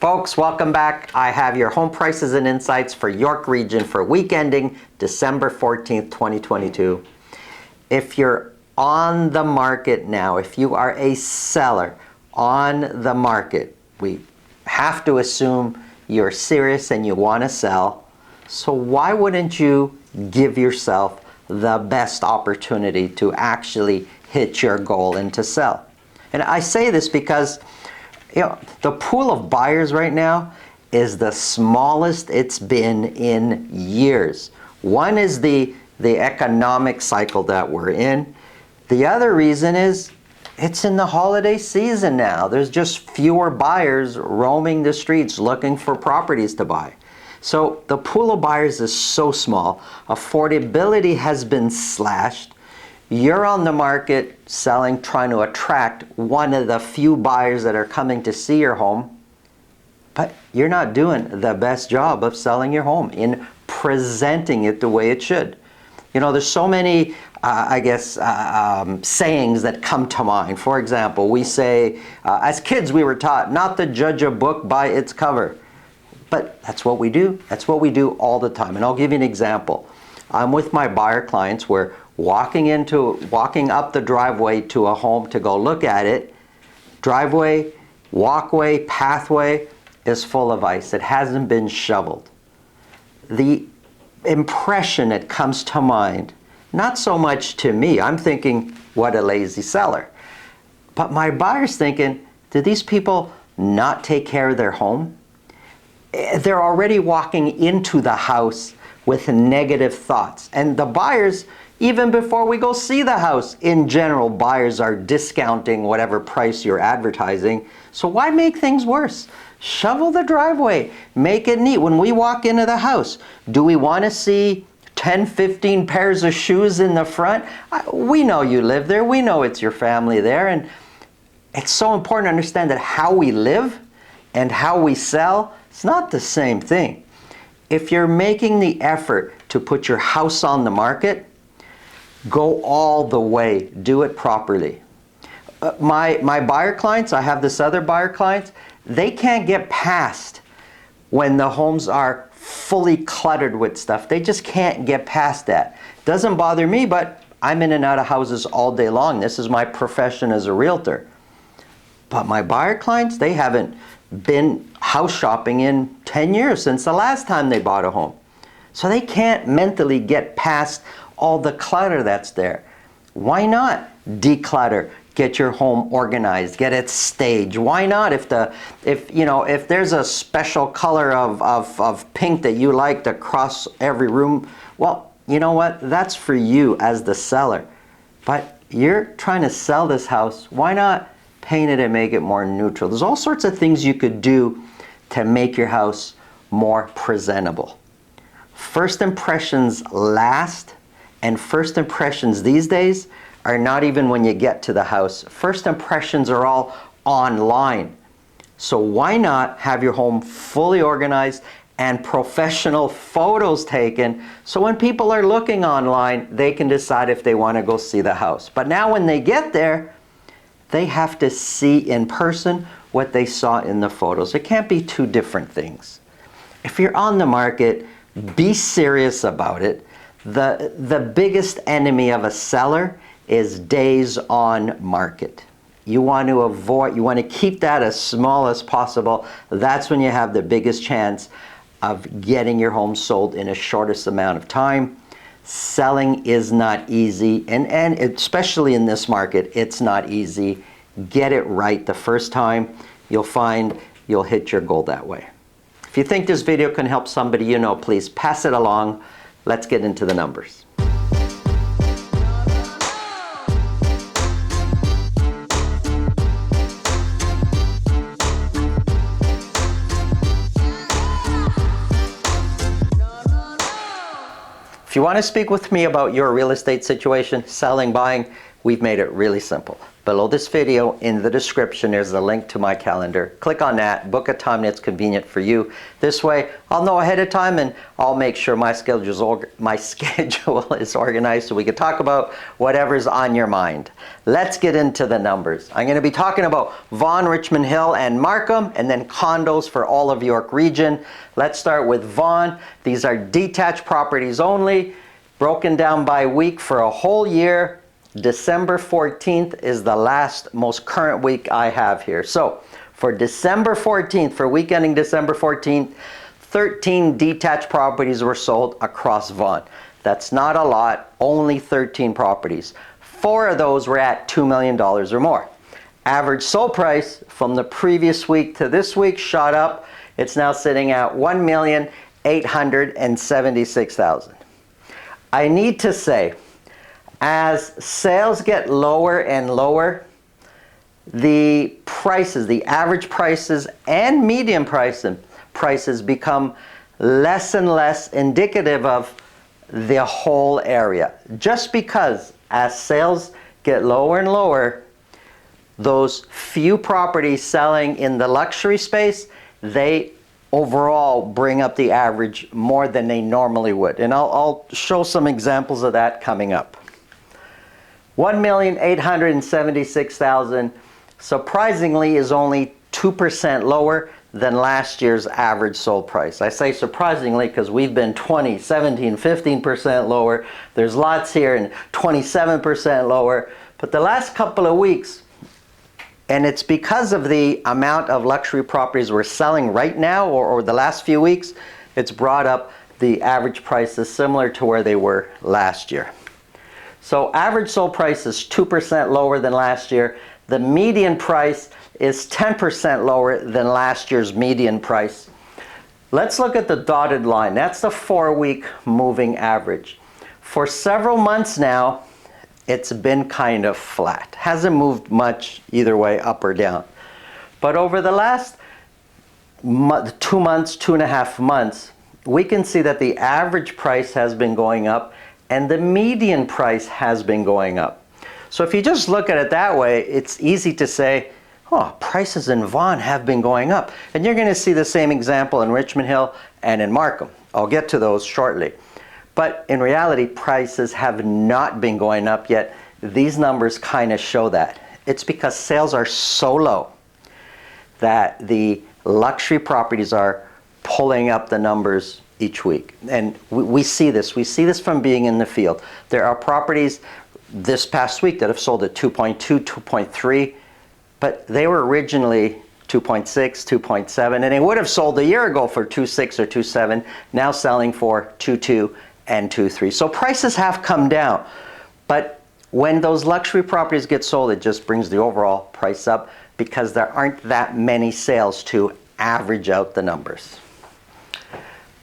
Folks, welcome back. I have your home prices and insights for York Region for week ending December 14th, 2022. If you're on the market now, if you are a seller on the market, we have to assume you're serious and you want to sell. So why wouldn't you give yourself the best opportunity to actually hit your goal and to sell? And I say this because the pool of buyers right now is the smallest it's been in years. One is the economic cycle that we're in. The other reason is it's in the holiday season now. There's just fewer buyers roaming the streets looking for properties to buy. So the pool of buyers is so small. Affordability has been slashed. You're on the market selling, trying to attract one of the few buyers that are coming to see your home, but you're not doing the best job of selling your home in presenting it the way it should. There's so many, sayings that come to mind. For example, we say, as kids we were taught not to judge a book by its cover. But that's what we do. That's what we do all the time. And I'll give you an example. I'm with my buyer clients. We're walking up the driveway to a home to go look at it. Driveway, walkway, pathway is full of ice. It hasn't been shoveled. The impression that comes to mind, not so much to me, I'm thinking, what a lazy seller. But my buyer's thinking, did these people not take care of their home? They're already walking into the house with negative thoughts. And the buyers, even before we go see the house, in general, buyers are discounting whatever price you're advertising. So why make things worse? Shovel the driveway, make it neat. When we walk into the house, do we want to see 10, 15 pairs of shoes in the front? We know you live there. We know it's your family there. And it's so important to understand that how we live and how we sell, it's not the same thing. If you're making the effort to put your house on the market, go all the way. Do it properly. My buyer clients, I have this other buyer clients, they can't get past when the homes are fully cluttered with stuff. They just can't get past that. Doesn't bother me, but I'm in and out of houses all day long. This is my profession as a realtor. But my buyer clients, they haven't been house shopping in 10 years since the last time they bought a home. So they can't mentally get past all the clutter that's there. Why not declutter? Get your home organized, get it staged. Why not? If there's a special color of pink that you like across every room, well, you know what? That's for you as the seller. But you're trying to sell this house. Why not paint it and make it more neutral? There's all sorts of things you could do to make your house more presentable. First impressions last, and first impressions these days are not even when you get to the house. First impressions are all online. So why not have your home fully organized and professional photos taken so when people are looking online, they can decide if they want to go see the house. But now when they get there, they have to see in person what they saw in the photos. It can't be two different things. If you're on the market, be serious about it. The biggest enemy of a seller is days on market. You want to keep that as small as possible. That's when you have the biggest chance of getting your home sold in the shortest amount of time. Selling is not easy, and especially in this market, it's not easy. Get it right the first time. You'll find you'll hit your goal that way. If you think this video can help somebody you know, please pass it along. Let's get into the numbers. If you want to speak with me about your real estate situation, selling, buying, we've made it really simple. Below this video, in the description, there's a link to my calendar. Click on that, book a time that's convenient for you. This way, I'll know ahead of time and I'll make sure my schedule is organized so we can talk about whatever's on your mind. Let's get into the numbers. I'm going to be talking about Vaughan, Richmond Hill, and Markham, and then condos for all of York region. Let's start with Vaughan. These are detached properties only, broken down by week for a whole year. December 14th is the last most current week I have here. So for December 14th, for week ending December 14th, 13 detached properties were sold across Vaughan. That's not a lot, only 13 properties. 4 of those were at $2 million or more. Average sold price from the previous week to this week shot up. It's now sitting at $1,876,000. I need to say, as sales get lower and lower, the prices, the average prices and median prices become less and less indicative of the whole area. Just because as sales get lower and lower, those few properties selling in the luxury space, they overall bring up the average more than they normally would. And I'll show some examples of that coming up. $1,876,000 surprisingly is only 2% lower than last year's average sold price. I say surprisingly because we've been 20, 17, 15% lower. There's lots here and 27% lower. But the last couple of weeks, and it's because of the amount of luxury properties we're selling right now or the last few weeks, it's brought up the average prices similar to where they were last year. So average sold price is 2% lower than last year. The median price is 10% lower than last year's median price. Let's look at the dotted line. That's the 4-week moving average. For several months now, it's been kind of flat. Hasn't moved much either way, up or down. But over the last 2 months, 2.5 months, we can see that the average price has been going up and the median price has been going up. So if you just look at it that way, it's easy to say, oh, prices in Vaughan have been going up. And you're going to see the same example in Richmond Hill and in Markham. I'll get to those shortly. But in reality, prices have not been going up yet. These numbers kind of show that. It's because sales are so low that the luxury properties are pulling up the numbers each week. And we see this. We see this from being in the field. There are properties this past week that have sold at 2.2, 2.3, but they were originally 2.6, 2.7, and they would have sold a year ago for 2.6 or 2.7, now selling for 2.2 and 2.3. So prices have come down. But when those luxury properties get sold, it just brings the overall price up because there aren't that many sales to average out the numbers.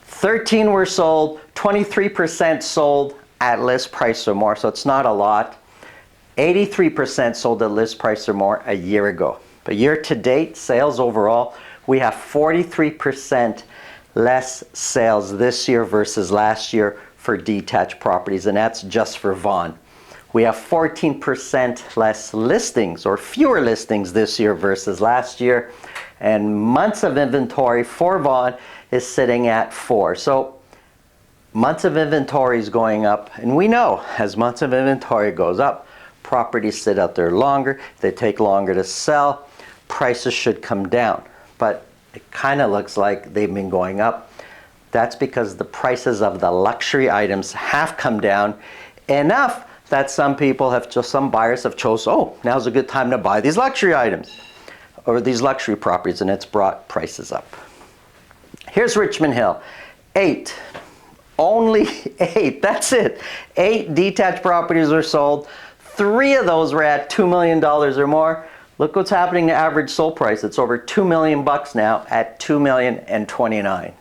13 were sold, 23% sold at list price or more, so it's not a lot. 83% sold at list price or more a year ago. But year to date, sales overall, we have 43% less sales this year versus last year for detached properties, and that's just for Vaughan. We have 14% less listings or fewer listings this year versus last year, and months of inventory for Vaughan is sitting at 4. So months of inventory is going up, and we know as months of inventory goes up, properties sit out there longer, they take longer to sell, prices should come down. But it kind of looks like they've been going up. That's because the prices of the luxury items have come down enough that some buyers have chose, oh, now's a good time to buy these luxury items or these luxury properties, and it's brought prices up. Here's Richmond Hill. 8. Only 8. That's it. 8 detached properties were sold. 3 of those were at $2 million or more. Look what's happening to average sold price. It's over $2 million now at $2,029,000.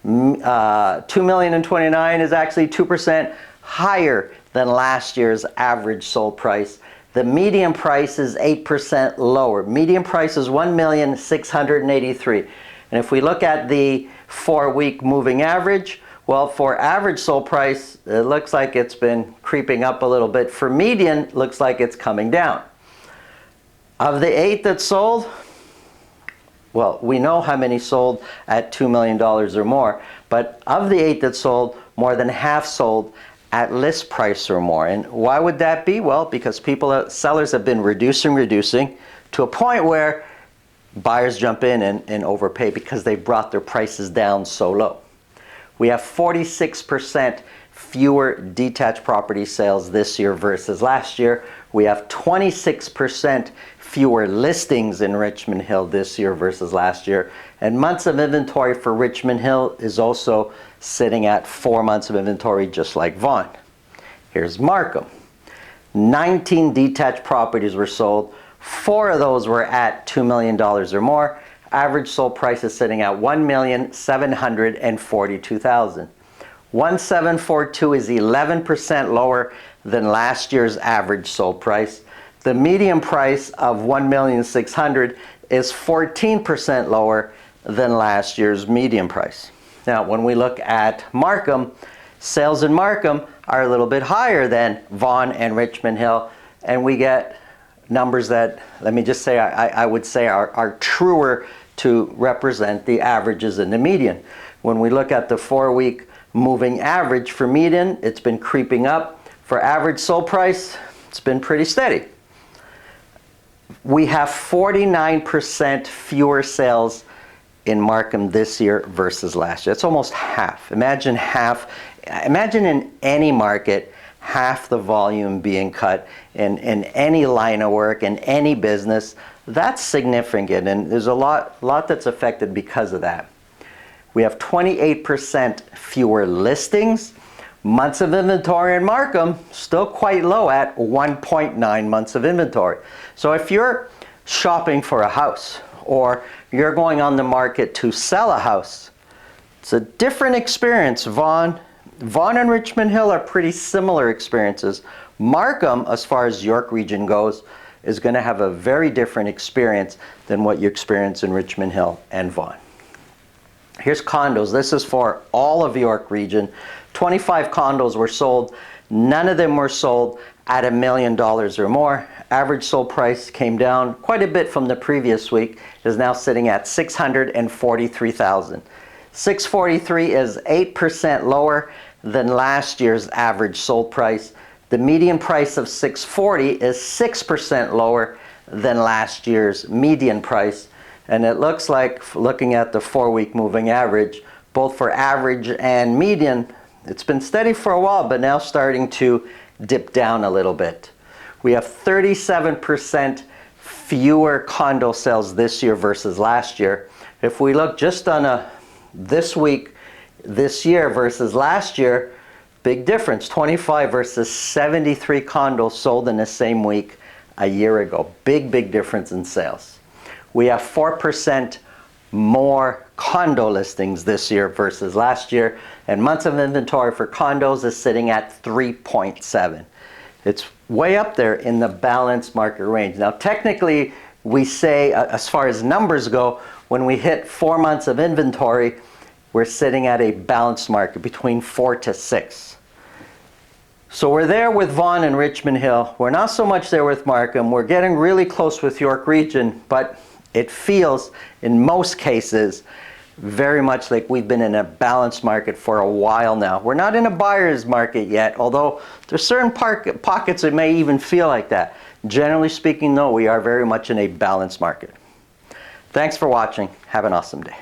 $2,029,000 is actually 2% higher than last year's average sold price. The median price is 8% lower. Median price is $1,683,000. And if we look at the 4-week moving average, well, for average sold price, it looks like it's been creeping up a little bit. For median, it looks like it's coming down. Of the 8 that sold, well, we know how many sold at $2 million or more, but of the 8 that sold, more than half sold at list price or more. And why would that be? Well, because sellers have been reducing to a point where buyers jump in and overpay because they brought their prices down so low. We have 46% fewer detached property sales this year versus last year. We have 26% fewer listings in Richmond Hill this year versus last year. And months of inventory for Richmond Hill is also sitting at 4 months of inventory, just like Vaughan. Here's Markham. 19 detached properties were sold. 4 of those were at $2 million or more. Average sold price is sitting at $1,742,000. 1,742 is 11% lower than last year's average sold price. The median price of $1,600,000 is 14% lower than last year's median price. Now, when we look at Markham, sales in Markham are a little bit higher than Vaughan and Richmond Hill, and we get numbers that, let me just say, I would say are truer to represent the averages and the median. When we look at the 4-week moving average for median, it's been creeping up. For average sold price, it's been pretty steady. We have 49% fewer sales in Markham this year versus last year. It's almost half. Imagine in any market, half the volume being cut in any line of work, in any business. That's significant, and there's a lot that's affected because of that. We have 28% fewer listings. Months of inventory in Markham, still quite low at 1.9 months of inventory. So if you're shopping for a house or you're going on the market to sell a house, it's a different experience. Vaughan and Richmond Hill are pretty similar experiences. Markham, as far as York region goes, is going to have a very different experience than what you experience in Richmond Hill and Vaughan. Here's condos. This is for all of York region. 25 condos were sold. None of them were sold at $1 million or more. Average sold price came down quite a bit from the previous week. It is now sitting at $643,000. $643,000 is 8% lower than last year's average sold price. The median price of $640,000 is 6% lower than last year's median price. And it looks like, looking at the 4-week moving average, both for average and median, it's been steady for a while, but now starting to dip down a little bit. We have 37% fewer condo sales this year versus last year. If we look just on this week, this year versus last year, big difference. 25 versus 73 condos sold in the same week a year ago. Big difference in sales. We have 4% more condo listings this year versus last year, and months of inventory for condos is sitting at 3.7. It's way up there in the balanced market range. Now, technically, we say, as far as numbers go, when we hit 4 months of inventory, we're sitting at a balanced market between 4 to 6. So we're there with Vaughan and Richmond Hill. We're not so much there with Markham. We're getting really close with York region, but it feels, in most cases, very much like we've been in a balanced market for a while now. We're not in a buyer's market yet, although there's certain pockets that may even feel like that. Generally speaking, no, we are very much in a balanced market. Thanks for watching. Have an awesome day.